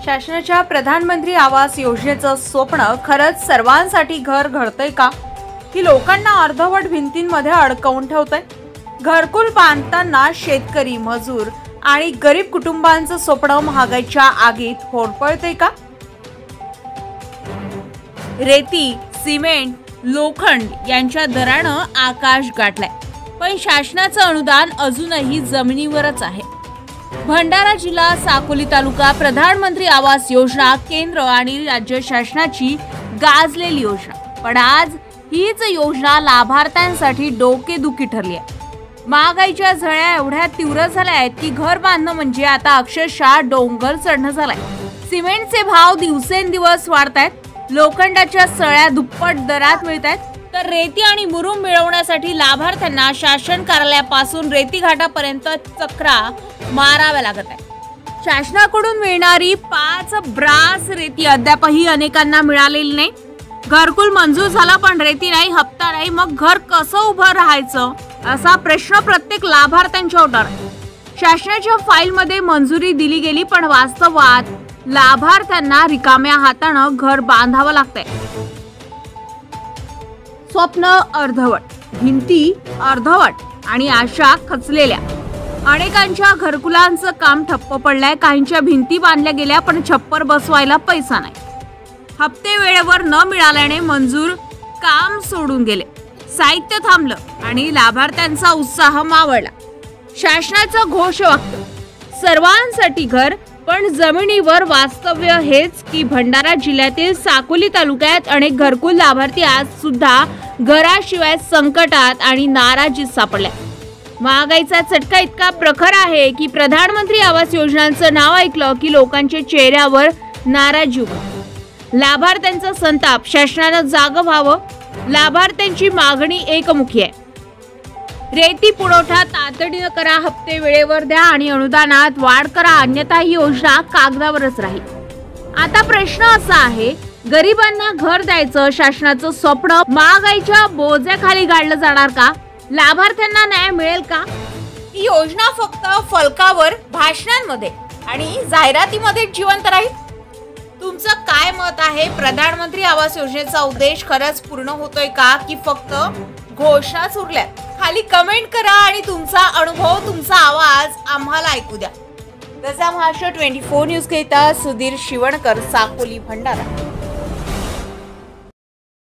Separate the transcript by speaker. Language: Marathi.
Speaker 1: शासनाच्या प्रधानमंत्री आवास योजनेचं स्वप्न खरंच सर्वांसाठी घर घडतंय का, की लोकांना अर्धवट भिंतींमध्ये अडकवून ठेवतंय? घरकुल बांधताना शेतकरी, मजूर आणि गरीब कुटुंबांचं स्वप्न महागाईच्या आगीत होरपळतंय का? रेती, सिमेंट, लोखंड यांच्या दरानं आकाश गाठलंय, पण शासनाचं अनुदान अजूनही जमिनीवरच आहे. भंडारा जिल्हा, साकोली तालुका, प्रधानमंत्री आवास योजना केंद्र आणि राज्य शासनाची गाजलेली योजना, पण आज हीच योजना लाभार्थ्यांसाठी डोकेदुखी ठरली आहे. महागाईच्या झळा एवढ्या तीव्र झाल्या आहेत की घर बांधणं म्हणजे आता अक्षरशः डोंगर चढणं झालंय. सिमेंटचे भाव दिवसेंदिवस वाढतायत, लोखंडाच्या सळ्या दुप्पट दरात मिळतायत, तर रेती आणि मुरुम मिळवण्यासाठी लाभार्थ्यांना शासन कार्यालयापासून रेती घाटापर्यंत चक्रा माराव्या लागत आहे. शासनाकडून मिळणारी 5 ब्रास रेती अद्यापही अनेकांना मिळालेली नाही. घरकुल मंजूर झाला पण रेती नाही, हप्ता नाही, मग घर कसं उभं राहायचं असा प्रश्न प्रत्येक लाभार्थ्यांच्या ओठावर आहे. शासनाच्या फाईलमध्ये मंजुरी दिली गेली, पण वास्तवात लाभार्थ्यांना रिकाम्या हातानं घर बांधावं लागतंय. स्वप्न अर्धवट, भिंती अर्धवट आणि आशा खचलेल्या. अनेकांच्या घरकुलांचं काम ठप्प पडलंय. काहींच्या भिंती बांधल्या गेल्या, पण छप्पर बसवायला पैसा नाही. हप्ते वेळेवर न मिळाल्याने मंजूर काम सोडून गेले, साहित्य थांबलं आणि लाभार्थ्यांचा उत्साह मावळला. शासनाचं घोषवाक्य सर्वांसाठी घर, पण जमिनीवर वास्तव्य हेच की भंडारा जिल्ह्यातील साकोली तालुक्यात अनेक घरकुल लाभार्थी आज सुद्धा घराशिवाय संकटात आणि नाराजीत सापडले. महागाईचा चटका इतका प्रखर आहे की प्रधानमंत्री आवास योजनांचं नाव ऐकलं की लोकांच्या चेहऱ्यावर नाराजी उमटते. लाभार्थ्यांचा संताप, शासनानं जागं व्हावं. लाभार्थ्यांची मागणी एकमुखी आहे. रेती पुरवठा तातडीनं करा, हप्ते वेळेवर द्या आणि अनुदानात वाढ करा, अन्यथा ही योजना कागदावरच राहील. आता प्रश्न असा आहे, गरिबांना घर द्यायचं शासनाचं स्वप्न महागाईच्या बोझ्याखाली गाडलं जाणार का? लाभार्थ्यांना न्याय मिळेल का? ही योजना फक्त फलकावर, भाषणांमध्ये आणि जाहिरातीमध्ये जिवंत राहील? तुमचं काय मत आहे? प्रधानमंत्री आवास योजनेचा उद्देश खरंच पूर्ण होतोय का, की फक्त घोषणाच उरल्यात? खाली कमेंट करा आणि तुमचा अनुभव, तुमचा आवाज आम्हाला ऐकू द्या. गजा महाराष्ट्र 24 न्यूज करिता सुधीर शिवणकर, साकोली, भंडारा.